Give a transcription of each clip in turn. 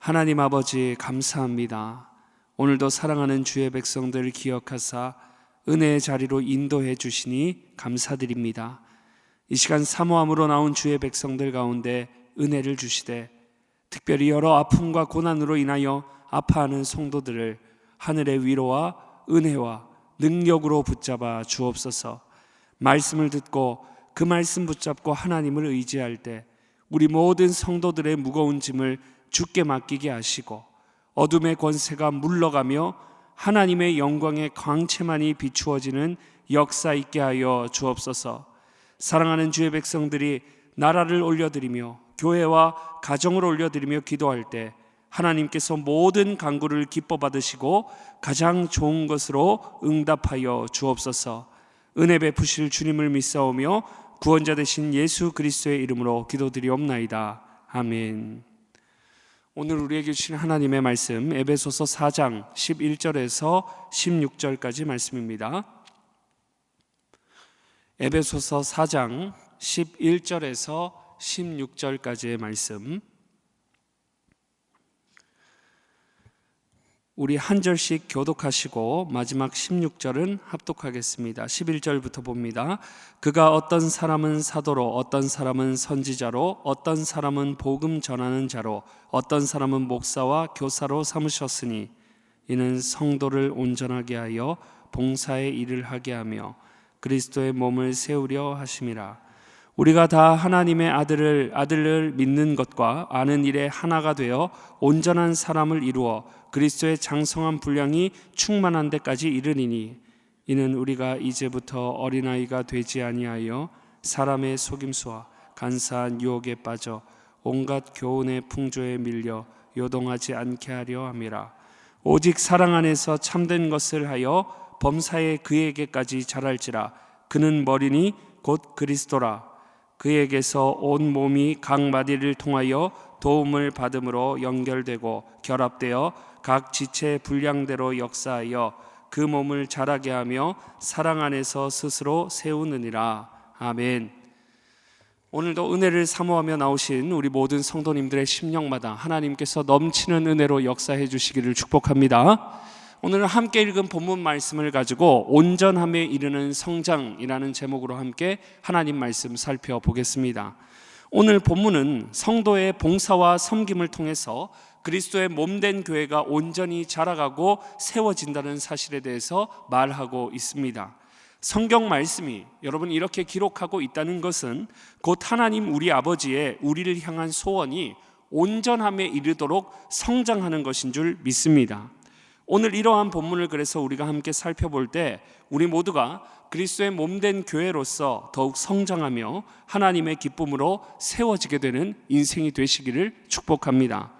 하나님 아버지 감사합니다. 오늘도 사랑하는 주의 백성들을 기억하사 은혜의 자리로 인도해 주시니 감사드립니다. 이 시간 사모함으로 나온 주의 백성들 가운데 은혜를 주시되 특별히 여러 아픔과 고난으로 인하여 아파하는 성도들을 하늘의 위로와 은혜와 능력으로 붙잡아 주옵소서. 말씀을 듣고 그 말씀 붙잡고 하나님을 의지할 때 우리 모든 성도들의 무거운 짐을 주께 맡기게 하시고 어둠의 권세가 물러가며 하나님의 영광의 광채만이 비추어지는 역사 있게 하여 주옵소서. 사랑하는 주의 백성들이 나라를 올려드리며 교회와 가정을 올려드리며 기도할 때 하나님께서 모든 간구를 기뻐 받으시고 가장 좋은 것으로 응답하여 주옵소서. 은혜 베푸실 주님을 믿사오며 구원자 되신 예수 그리스도의 이름으로 기도드리옵나이다. 아멘. 오늘 우리에게 주신 하나님의 말씀 에베소서 4장 11절에서 16절까지 말씀입니다. 에베소서 4장 11절에서 16절까지의 말씀, 우리 한 절씩 교독하시고 마지막 16절은 합독하겠습니다. 11절부터 봅니다. 그가 어떤 사람은 사도로, 어떤 사람은 선지자로, 어떤 사람은 복음 전하는 자로, 어떤 사람은 목사와 교사로 삼으셨으니 이는 성도를 온전하게 하여 봉사의 일을 하게 하며 그리스도의 몸을 세우려 하심이라. 우리가 다 하나님의 아들을 믿는 것과 아는 일에 하나가 되어 온전한 사람을 이루어 그리스도의 장성한 분량이 충만한 데까지 이르리니 이는 우리가 이제부터 어린아이가 되지 아니하여 사람의 속임수와 간사한 유혹에 빠져 온갖 교훈의 풍조에 밀려 요동하지 않게 하려 함이라. 오직 사랑 안에서 참된 것을 하여 범사에 그에게까지 자랄지라. 그는 머리니 곧 그리스도라. 그에게서 온 몸이 각 마디를 통하여 도움을 받음으로 연결되고 결합되어 각 지체의 분량대로 역사하여 그 몸을 자라게 하며 사랑 안에서 스스로 세우느니라. 아멘. 오늘도 은혜를 사모하며 나오신 우리 모든 성도님들의 심령마다 하나님께서 넘치는 은혜로 역사해 주시기를 축복합니다. 오늘 함께 읽은 본문 말씀을 가지고 온전함에 이르는 성장이라는 제목으로 함께 하나님 말씀 살펴보겠습니다. 오늘 본문은 성도의 봉사와 섬김을 통해서 그리스도의 몸된 교회가 온전히 자라가고 세워진다는 사실에 대해서 말하고 있습니다. 성경 말씀이 여러분 이렇게 기록하고 있다는 것은 곧 하나님 우리 아버지의 우리를 향한 소원이 온전함에 이르도록 성장하는 것인 줄 믿습니다. 오늘 이러한 본문을 그래서 우리가 함께 살펴볼 때 우리 모두가 그리스도의 몸된 교회로서 더욱 성장하며 하나님의 기쁨으로 세워지게 되는 인생이 되시기를 축복합니다.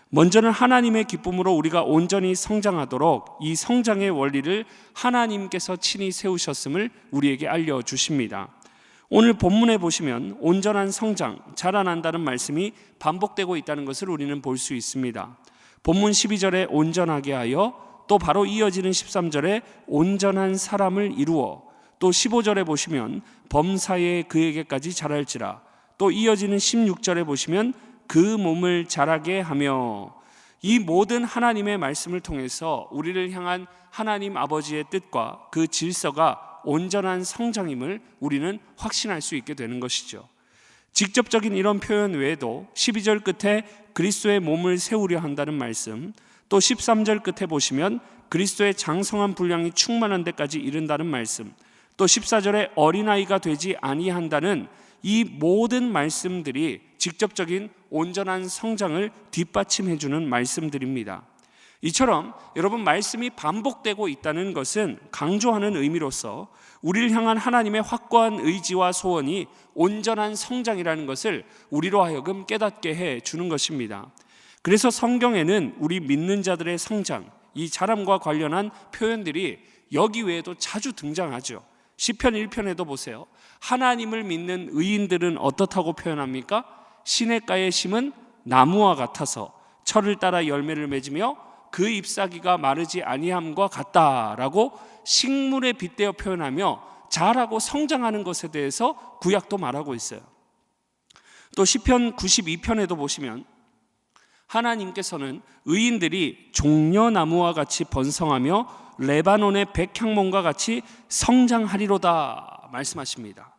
먼저는 하나님의 기쁨으로 우리가 온전히 성장하도록 이 성장의 원리를 하나님께서 친히 세우셨음을 우리에게 알려주십니다. 오늘 본문에 보시면 온전한 성장, 자라난다는 말씀이 반복되고 있다는 것을 우리는 볼 수 있습니다. 본문 12절에 온전하게 하여, 또 바로 이어지는 13절에 온전한 사람을 이루어, 또 15절에 보시면 범사에 그에게까지 자랄지라, 또 이어지는 16절에 보시면 그 몸을 자라게 하며, 이 모든 하나님의 말씀을 통해서 우리를 향한 하나님 아버지의 뜻과 그 질서가 온전한 성장임을 우리는 확신할 수 있게 되는 것이죠. 직접적인 이런 표현 외에도 12절 끝에 그리스도의 몸을 세우려 한다는 말씀, 또 13절 끝에 보시면 그리스도의 장성한 분량이 충만한 데까지 이른다는 말씀, 또 14절에 어린아이가 되지 아니한다는 이 모든 말씀들이 직접적인 온전한 성장을 뒷받침해 주는 말씀들입니다. 이처럼 여러분 말씀이 반복되고 있다는 것은 강조하는 의미로서 우리를 향한 하나님의 확고한 의지와 소원이 온전한 성장이라는 것을 우리로 하여금 깨닫게 해 주는 것입니다. 그래서 성경에는 우리 믿는 자들의 성장, 이 자람과 관련한 표현들이 여기 외에도 자주 등장하죠. 시편 1편에도 보세요. 하나님을 믿는 의인들은 어떻다고 표현합니까? 시냇가에 심은 나무와 같아서 철을 따라 열매를 맺으며 그 잎사귀가 마르지 아니함과 같다라고 식물에 빗대어 표현하며 자라고 성장하는 것에 대해서 구약도 말하고 있어요. 또 시편 92편에도 보시면 하나님께서는 의인들이 종려나무와 같이 번성하며 레바논의 백향목과 같이 성장하리로다 말씀하십니다.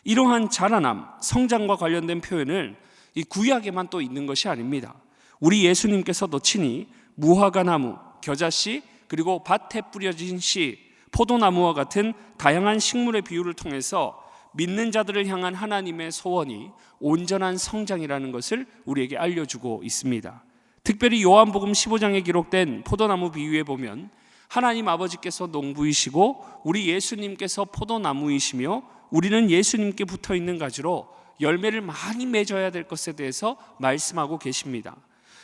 이러한 자라남, 성장과 관련된 표현은 이 구약에만 또 있는 것이 아닙니다. 우리 예수님께서도 친히 무화과 나무, 겨자씨, 그리고 밭에 뿌려진 씨, 포도나무와 같은 다양한 식물의 비유를 통해서 믿는 자들을 향한 하나님의 소원이 온전한 성장이라는 것을 우리에게 알려주고 있습니다. 특별히 요한복음 15장에 기록된 포도나무 비유에 보면 하나님 아버지께서 농부이시고 우리 예수님께서 포도나무이시며 우리는 예수님께 붙어있는 가지로 열매를 많이 맺어야 될 것에 대해서 말씀하고 계십니다.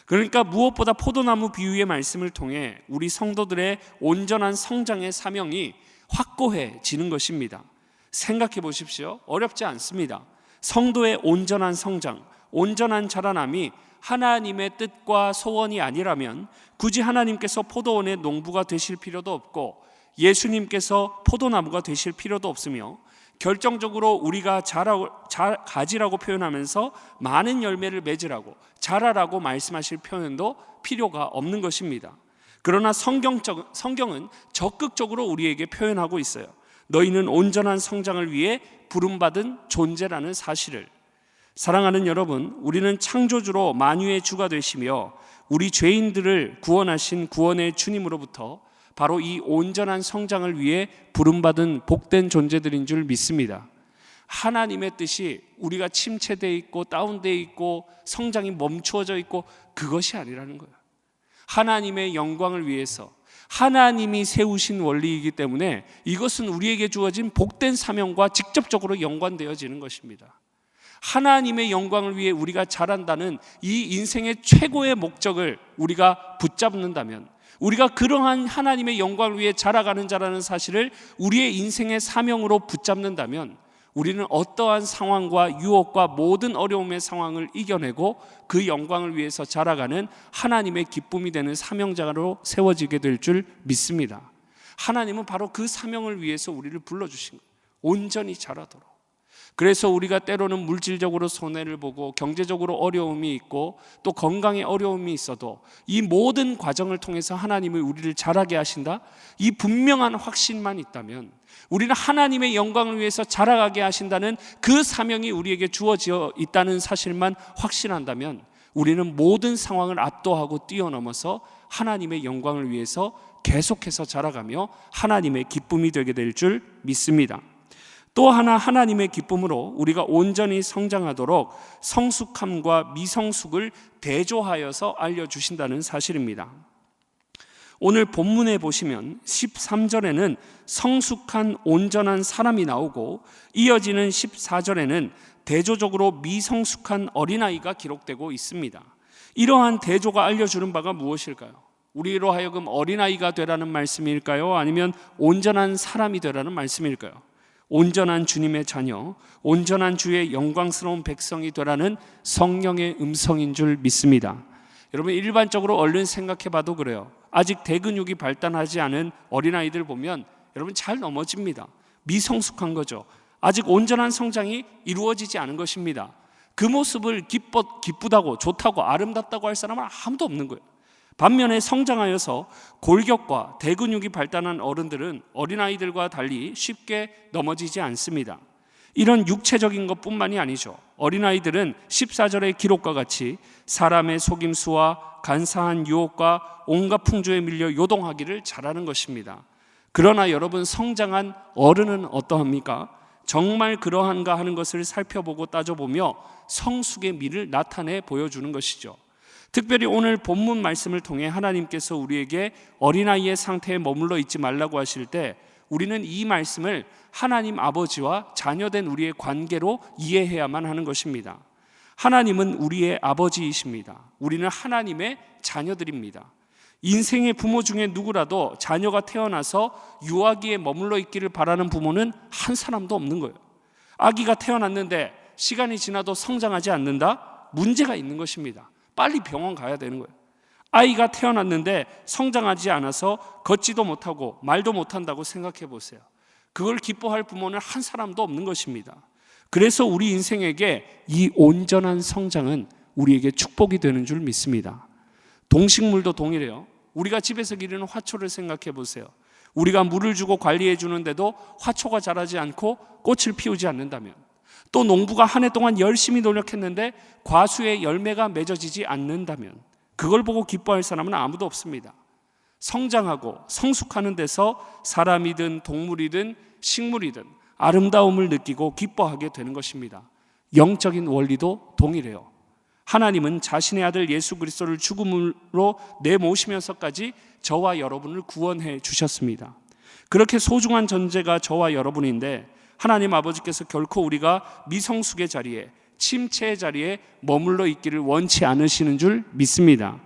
그러니까 무엇보다 포도나무 비유의 말씀을 통해 우리 성도들의 온전한 성장의 사명이 확고해지는 것입니다. 생각해 보십시오. 어렵지 않습니다. 성도의 온전한 성장, 온전한 자라남이 하나님의 뜻과 소원이 아니라면 굳이 하나님께서 포도원의 농부가 되실 필요도 없고 예수님께서 포도나무가 되실 필요도 없으며 결정적으로 우리가 가지라고 표현하면서 많은 열매를 맺으라고, 자라라고 말씀하실 표현도 필요가 없는 것입니다. 그러나 성경은 적극적으로 우리에게 표현하고 있어요. 너희는 온전한 성장을 위해 부름받은 존재라는 사실을. 사랑하는 여러분, 우리는 창조주로 만유의 주가 되시며 우리 죄인들을 구원하신 구원의 주님으로부터 바로 이 온전한 성장을 위해 부름받은 복된 존재들인 줄 믿습니다. 하나님의 뜻이 우리가 침체되어 있고 다운되어 있고 성장이 멈추어져 있고 그것이 아니라는 거예요. 하나님의 영광을 위해서 하나님이 세우신 원리이기 때문에 이것은 우리에게 주어진 복된 사명과 직접적으로 연관되어지는 것입니다. 하나님의 영광을 위해 우리가 자란다는 이 인생의 최고의 목적을 우리가 붙잡는다면, 우리가 그러한 하나님의 영광을 위해 자라가는 자라는 사실을 우리의 인생의 사명으로 붙잡는다면 우리는 어떠한 상황과 유혹과 모든 어려움의 상황을 이겨내고 그 영광을 위해서 자라가는 하나님의 기쁨이 되는 사명자로 세워지게 될 줄 믿습니다. 하나님은 바로 그 사명을 위해서 우리를 불러주신 거예요. 온전히 자라도록. 그래서 우리가 때로는 물질적으로 손해를 보고 경제적으로 어려움이 있고 또 건강에 어려움이 있어도 이 모든 과정을 통해서 하나님이 우리를 자라게 하신다, 이 분명한 확신만 있다면, 우리는 하나님의 영광을 위해서 자라가게 하신다는 그 사명이 우리에게 주어져 있다는 사실만 확신한다면 우리는 모든 상황을 압도하고 뛰어넘어서 하나님의 영광을 위해서 계속해서 자라가며 하나님의 기쁨이 되게 될 줄 믿습니다. 또 하나 하나님의 기쁨으로 우리가 온전히 성장하도록 성숙함과 미성숙을 대조하여서 알려주신다는 사실입니다. 오늘 본문에 보시면 13절에는 성숙한 온전한 사람이 나오고 이어지는 14절에는 대조적으로 미성숙한 어린아이가 기록되고 있습니다. 이러한 대조가 알려주는 바가 무엇일까요? 우리로 하여금 어린아이가 되라는 말씀일까요? 아니면 온전한 사람이 되라는 말씀일까요? 온전한 주님의 자녀, 온전한 주의 영광스러운 백성이 되라는 성령의 음성인 줄 믿습니다. 여러분, 일반적으로 얼른 생각해 봐도 그래요. 아직 대근육이 발달하지 않은 어린아이들 보면 여러분 잘 넘어집니다. 미성숙한 거죠. 아직 온전한 성장이 이루어지지 않은 것입니다. 그 모습을 기쁘다고 좋다고 아름답다고 할 사람은 아무도 없는 거예요. 반면에 성장하여서 골격과 대근육이 발달한 어른들은 어린아이들과 달리 쉽게 넘어지지 않습니다. 이런 육체적인 것뿐만이 아니죠. 어린아이들은 14절의 기록과 같이 사람의 속임수와 간사한 유혹과 온갖 풍조에 밀려 요동하기를 잘하는 것입니다. 그러나 여러분, 성장한 어른은 어떠합니까? 정말 그러한가 하는 것을 살펴보고 따져보며 성숙의 미를 나타내 보여주는 것이죠. 특별히 오늘 본문 말씀을 통해 하나님께서 우리에게 어린아이의 상태에 머물러 있지 말라고 하실 때 우리는 이 말씀을 하나님 아버지와 자녀된 우리의 관계로 이해해야만 하는 것입니다. 하나님은 우리의 아버지이십니다. 우리는 하나님의 자녀들입니다. 인생의 부모 중에 누구라도 자녀가 태어나서 유아기에 머물러 있기를 바라는 부모는 한 사람도 없는 거예요. 아기가 태어났는데 시간이 지나도 성장하지 않는다? 문제가 있는 것입니다. 빨리 병원 가야 되는 거예요. 아이가 태어났는데 성장하지 않아서 걷지도 못하고 말도 못한다고 생각해 보세요. 그걸 기뻐할 부모는 한 사람도 없는 것입니다. 그래서 우리 인생에게 이 온전한 성장은 우리에게 축복이 되는 줄 믿습니다. 동식물도 동일해요. 우리가 집에서 기르는 화초를 생각해 보세요. 우리가 물을 주고 관리해 주는데도 화초가 자라지 않고 꽃을 피우지 않는다면, 또 농부가 한 해 동안 열심히 노력했는데 과수의 열매가 맺어지지 않는다면, 그걸 보고 기뻐할 사람은 아무도 없습니다. 성장하고 성숙하는 데서 사람이든 동물이든 식물이든 아름다움을 느끼고 기뻐하게 되는 것입니다. 영적인 원리도 동일해요. 하나님은 자신의 아들 예수 그리스도를 죽음으로 내모시면서까지 저와 여러분을 구원해 주셨습니다. 그렇게 소중한 존재가 저와 여러분인데 하나님 아버지께서 결코 우리가 미성숙의 자리에, 침체의 자리에 머물러 있기를 원치 않으시는 줄 믿습니다.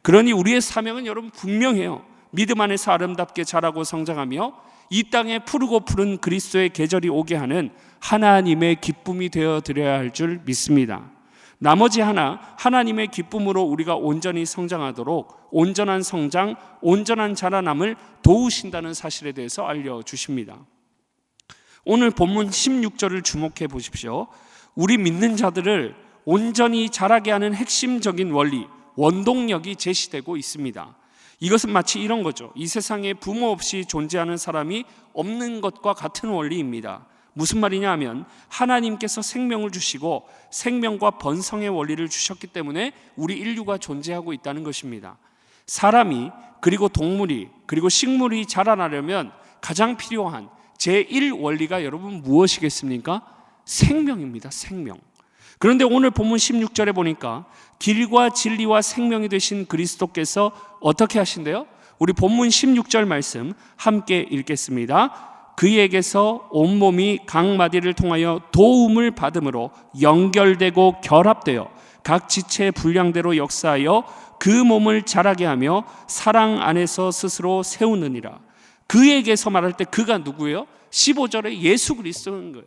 그러니 우리의 사명은 여러분 분명해요. 믿음 안에서 아름답게 자라고 성장하며 이 땅에 푸르고 푸른 그리스도의 계절이 오게 하는 하나님의 기쁨이 되어 드려야 할 줄 믿습니다. 나머지 하나님의 기쁨으로 우리가 온전히 성장하도록 온전한 성장, 온전한 자라남을 도우신다는 사실에 대해서 알려주십니다. 오늘 본문 16절을 주목해 보십시오. 우리 믿는 자들을 온전히 자라게 하는 핵심적인 원리, 원동력이 제시되고 있습니다. 이것은 마치 이런 거죠. 이 세상에 부모 없이 존재하는 사람이 없는 것과 같은 원리입니다. 무슨 말이냐 하면 하나님께서 생명을 주시고 생명과 번성의 원리를 주셨기 때문에 우리 인류가 존재하고 있다는 것입니다. 사람이, 그리고 동물이, 그리고 식물이 자라나려면 가장 필요한 제1원리가 여러분 무엇이겠습니까? 생명입니다. 생명. 그런데 오늘 본문 16절에 보니까 길과 진리와 생명이 되신 그리스도께서 어떻게 하신대요? 우리 본문 16절 말씀 함께 읽겠습니다. 그에게서 온몸이 각 마디를 통하여 도움을 받음으로 연결되고 결합되어 각 지체의 분량대로 역사하여 그 몸을 자라게 하며 사랑 안에서 스스로 세우느니라. 그에게서 말할 때 그가 누구예요? 15절에 예수 그리스도인 거예요.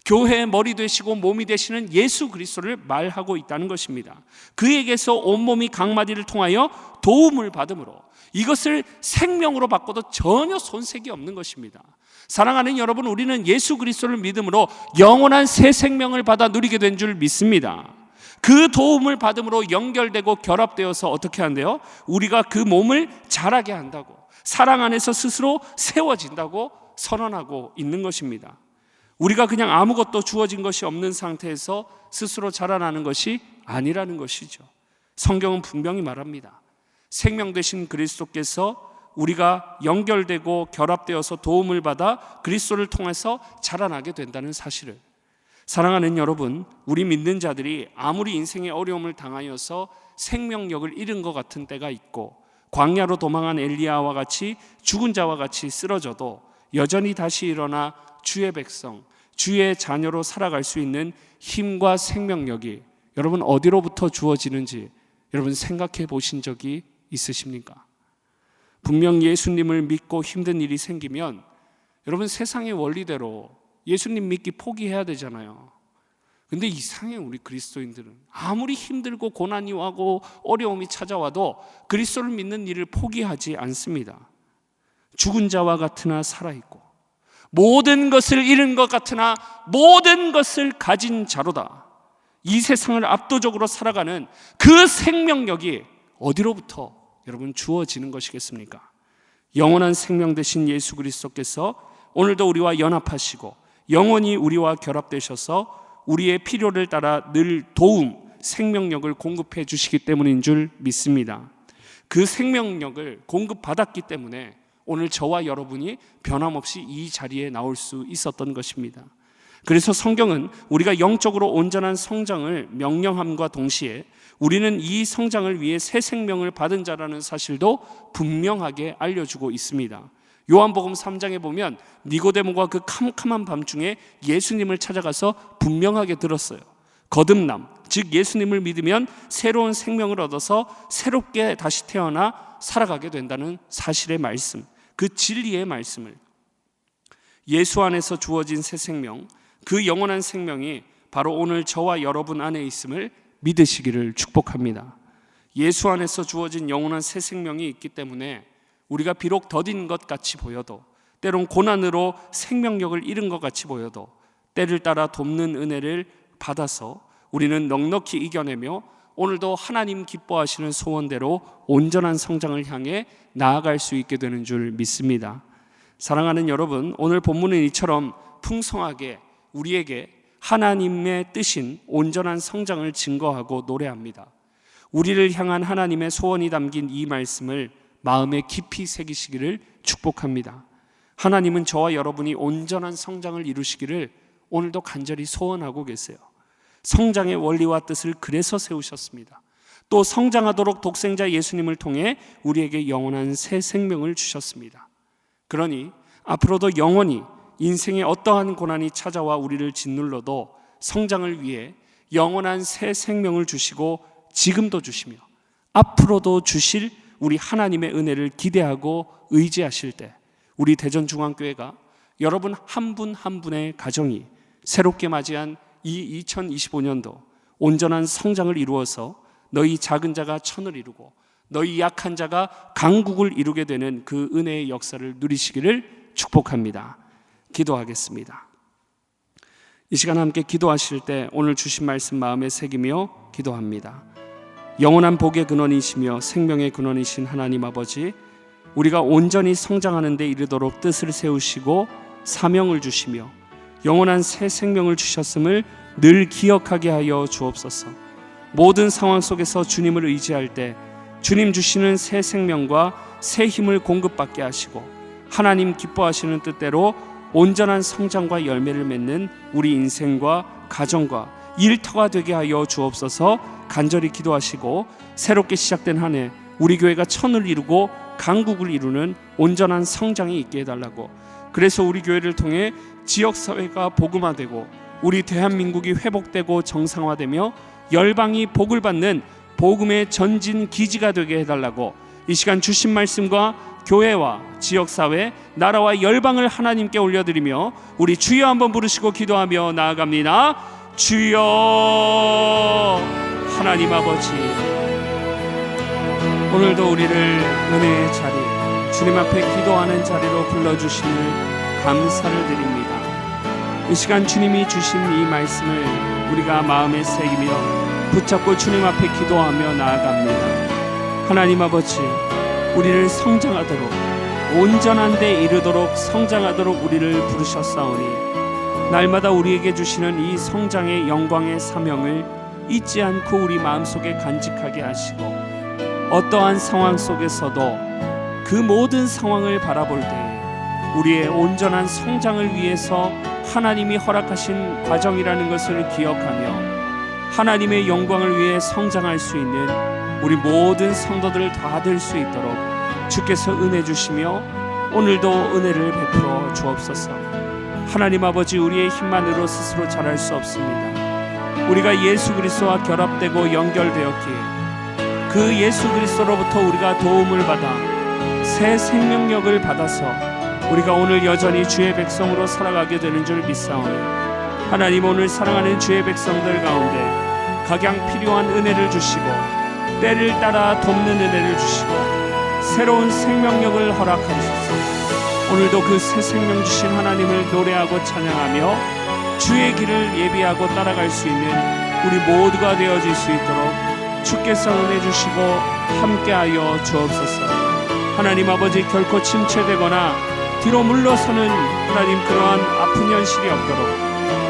교회의 머리 되시고 몸이 되시는 예수 그리스도를 말하고 있다는 것입니다. 그에게서 온몸이 각 마디를 통하여 도움을 받음으로, 이것을 생명으로 바꿔도 전혀 손색이 없는 것입니다. 사랑하는 여러분, 우리는 예수 그리스도를 믿음으로 영원한 새 생명을 받아 누리게 된 줄 믿습니다. 그 도움을 받음으로 연결되고 결합되어서 어떻게 한대요? 우리가 그 몸을 자라게 한다고, 사랑 안에서 스스로 세워진다고 선언하고 있는 것입니다. 우리가 그냥 아무것도 주어진 것이 없는 상태에서 스스로 자라나는 것이 아니라는 것이죠. 성경은 분명히 말합니다. 생명 되신 그리스도께서 우리가 연결되고 결합되어서 도움을 받아 그리스도를 통해서 자라나게 된다는 사실을, 사랑하는 여러분, 우리 믿는 자들이 아무리 인생의 어려움을 당하여서 생명력을 잃은 것 같은 때가 있고 광야로 도망한 엘리야와 같이 죽은 자와 같이 쓰러져도 여전히 다시 일어나 주의 백성, 주의 자녀로 살아갈 수 있는 힘과 생명력이 여러분 어디로부터 주어지는지 여러분 생각해 보신 적이 있으십니까? 분명 예수님을 믿고 힘든 일이 생기면 여러분 세상의 원리대로 예수님 믿기 포기해야 되잖아요. 근데 이상해, 우리 그리스도인들은 아무리 힘들고 고난이 와고 어려움이 찾아와도 그리스도를 믿는 일을 포기하지 않습니다. 죽은 자와 같으나 살아있고 모든 것을 잃은 것 같으나 모든 것을 가진 자로다. 이 세상을 압도적으로 살아가는 그 생명력이 어디로부터 여러분 주어지는 것이겠습니까? 영원한 생명 되신 예수 그리스도께서 오늘도 우리와 연합하시고 영원히 우리와 결합되셔서 우리의 필요를 따라 늘 도움, 생명력을 공급해 주시기 때문인 줄 믿습니다. 그 생명력을 공급받았기 때문에 오늘 저와 여러분이 변함없이 이 자리에 나올 수 있었던 것입니다. 그래서 성경은 우리가 영적으로 온전한 성장을 명령함과 동시에 우리는 이 성장을 위해 새 생명을 받은 자라는 사실도 분명하게 알려주고 있습니다. 요한복음 3장에 보면 니고데모가 그 캄캄한 밤중에 예수님을 찾아가서 분명하게 들었어요. 거듭남, 즉 예수님을 믿으면 새로운 생명을 얻어서 새롭게 다시 태어나 살아가게 된다는 사실의 말씀, 그 진리의 말씀을, 예수 안에서 주어진 새 생명, 그 영원한 생명이 바로 오늘 저와 여러분 안에 있음을 믿으시기를 축복합니다. 예수 안에서 주어진 영원한 새 생명이 있기 때문에 우리가 비록 더딘 것 같이 보여도, 때론 고난으로 생명력을 잃은 것 같이 보여도 때를 따라 돕는 은혜를 받아서 우리는 넉넉히 이겨내며 오늘도 하나님 기뻐하시는 소원대로 온전한 성장을 향해 나아갈 수 있게 되는 줄 믿습니다. 사랑하는 여러분, 오늘 본문은 이처럼 풍성하게 우리에게 하나님의 뜻인 온전한 성장을 증거하고 노래합니다. 우리를 향한 하나님의 소원이 담긴 이 말씀을 마음에 깊이 새기시기를 축복합니다. 하나님은 저와 여러분이 온전한 성장을 이루시기를 오늘도 간절히 소원하고 계세요. 성장의 원리와 뜻을 그래서 세우셨습니다. 또 성장하도록 독생자 예수님을 통해 우리에게 영원한 새 생명을 주셨습니다. 그러니 앞으로도 영원히 인생의 어떠한 고난이 찾아와 우리를 짓눌러도 성장을 위해 영원한 새 생명을 주시고 지금도 주시며 앞으로도 주실 우리 하나님의 은혜를 기대하고 의지하실 때 우리 대전중앙교회가 여러분 한 분 한 분의 가정이 새롭게 맞이한 이 2025년도 온전한 성장을 이루어서 너희 작은 자가 천을 이루고 너희 약한 자가 강국을 이루게 되는 그 은혜의 역사를 누리시기를 축복합니다. 기도하겠습니다. 이 시간 함께 기도하실 때 오늘 주신 말씀 마음에 새기며 기도합니다. 영원한 복의 근원이시며 생명의 근원이신 하나님 아버지, 우리가 온전히 성장하는 데 이르도록 뜻을 세우시고 사명을 주시며 영원한 새 생명을 주셨음을 늘 기억하게 하여 주옵소서. 모든 상황 속에서 주님을 의지할 때 주님 주시는 새 생명과 새 힘을 공급받게 하시고 하나님 기뻐하시는 뜻대로 온전한 성장과 열매를 맺는 우리 인생과 가정과 일터가 되게 하여 주옵소서. 간절히 기도하시고 새롭게 시작된 한 해 우리 교회가 천을 이루고 강국을 이루는 온전한 성장이 있게 해달라고, 그래서 우리 교회를 통해 지역사회가 복음화되고 우리 대한민국이 회복되고 정상화되며 열방이 복을 받는 복음의 전진 기지가 되게 해달라고 이 시간 주신 말씀과 교회와 지역사회, 나라와 열방을 하나님께 올려드리며 우리 주여 한번 부르시고 기도하며 나아갑니다. 주여. 하나님 아버지, 오늘도 우리를 은혜의 자리, 주님 앞에 기도하는 자리로 불러주심을 감사를 드립니다. 이 시간 주님이 주신 이 말씀을 우리가 마음에 새기며 붙잡고 주님 앞에 기도하며 나아갑니다. 하나님 아버지, 우리를 성장하도록 온전한 데 이르도록 성장하도록 우리를 부르셨사오니 날마다 우리에게 주시는 이 성장의 영광의 사명을 잊지 않고 우리 마음속에 간직하게 하시고 어떠한 상황 속에서도 그 모든 상황을 바라볼 때 우리의 온전한 성장을 위해서 하나님이 허락하신 과정이라는 것을 기억하며 하나님의 영광을 위해 성장할 수 있는 우리 모든 성도들 다 될 수 있도록 주께서 은혜 주시며 오늘도 은혜를 베풀어 주옵소서. 하나님 아버지, 우리의 힘만으로 스스로 잘할 수 없습니다. 우리가 예수 그리스도와 결합되고 연결되었기에 그 예수 그리스도로부터 우리가 도움을 받아 새 생명력을 받아서 우리가 오늘 여전히 주의 백성으로 살아가게 되는 줄 믿사오니 하나님, 오늘 사랑하는 주의 백성들 가운데 각양 필요한 은혜를 주시고 때를 따라 돕는 은혜를 주시고 새로운 생명력을 허락하소서. 오늘도 그 새 생명 주신 하나님을 노래하고 찬양하며 주의 길을 예비하고 따라갈 수 있는 우리 모두가 되어질 수 있도록 주께서 은혜 주시고 함께하여 주옵소서. 하나님 아버지, 결코 침체되거나 뒤로 물러서는 하나님 그러한 아픈 현실이 없도록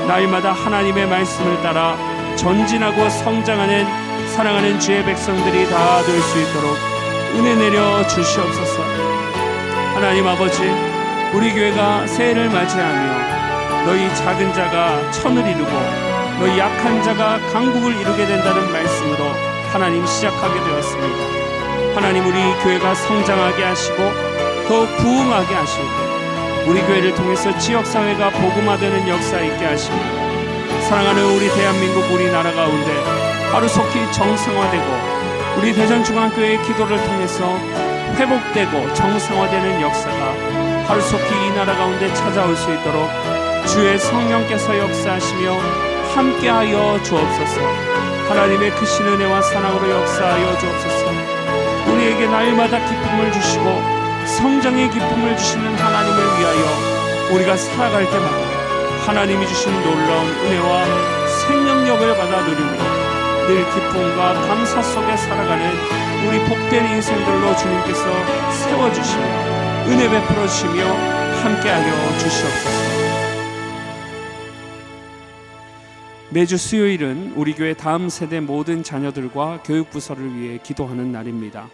날마다 하나님의 말씀을 따라 전진하고 성장하는 사랑하는 주의 백성들이 다 될 수 있도록 은혜 내려 주시옵소서. 하나님 아버지, 우리 교회가 새해를 맞이하며 너희 작은 자가 천을 이루고 너희 약한 자가 강국을 이루게 된다는 말씀으로 하나님 시작하게 되었습니다. 하나님, 우리 교회가 성장하게 하시고 더욱 부흥하게 하실 때 우리 교회를 통해서 지역사회가 복음화되는 역사 있게 하시고 사랑하는 우리 대한민국 우리나라 가운데 하루속히 정상화되고 우리 대전중앙교회의 기도를 통해서 회복되고 정상화되는 역사가 하루속히 이 나라 가운데 찾아올 수 있도록 주의 성령께서 역사하시며 함께하여 주옵소서. 하나님의 크신 은혜와 사랑으로 역사하여 주옵소서. 우리에게 날마다 기쁨을 주시고 성장의 기쁨을 주시는 하나님을 위하여 우리가 살아갈 때마다 하나님이 주신 놀라운 은혜와 생명력을 받아 누리며 늘 기쁨과 감사 속에 살아가는 우리 복된 인생들로 주님께서 세워주시며 은혜 베풀어 주시며 함께하여 주시옵소서. 매주 수요일은 우리 교회 다음 세대 모든 자녀들과 교육부서를 위해 기도하는 날입니다.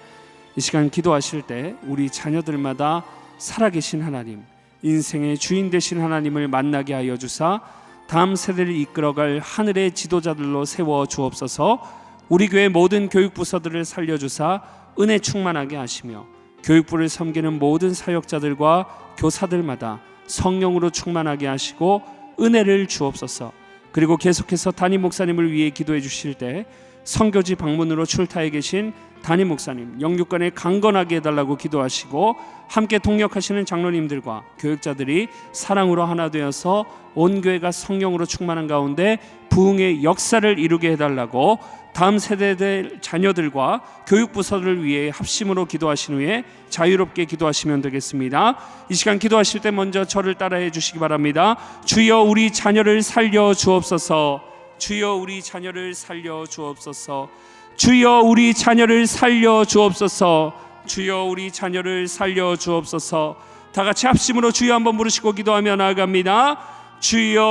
이 시간 기도하실 때 우리 자녀들마다 살아계신 하나님, 인생의 주인 되신 하나님을 만나게 하여 주사 다음 세대를 이끌어갈 하늘의 지도자들로 세워 주옵소서. 우리 교회 모든 교육부서들을 살려주사 은혜 충만하게 하시며 교육부를 섬기는 모든 사역자들과 교사들마다 성령으로 충만하게 하시고 은혜를 주옵소서. 그리고 계속해서 담임 목사님을 위해 기도해 주실 때 선교지 방문으로 출타해 계신 담임 목사님 영육간에 강건하게 해달라고 기도하시고 함께 동역하시는 장로님들과 교육자들이 사랑으로 하나 되어서 온 교회가 성령으로 충만한 가운데 부흥의 역사를 이루게 해달라고 다음 세대들 자녀들과 교육부서를 위해 합심으로 기도하신 후에 자유롭게 기도하시면 되겠습니다. 이 시간 기도하실 때 먼저 저를 따라해 주시기 바랍니다. 주여 우리 자녀를 살려 주옵소서. 주여 우리 자녀를 살려 주옵소서. 주여 우리 자녀를 살려 주옵소서. 주여 우리 자녀를 살려 주옵소서. 다 같이 합심으로 주여 한번 부르시고 기도하며 나아갑니다. 주여.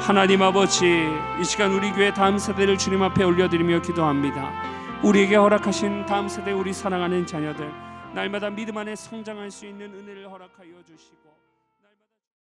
하나님 아버지, 이 시간 우리 교회 다음 세대를 주님 앞에 올려드리며 기도합니다. 우리에게 허락하신 다음 세대 우리 사랑하는 자녀들 날마다 믿음 안에 성장할 수 있는 은혜를 허락하여 주시고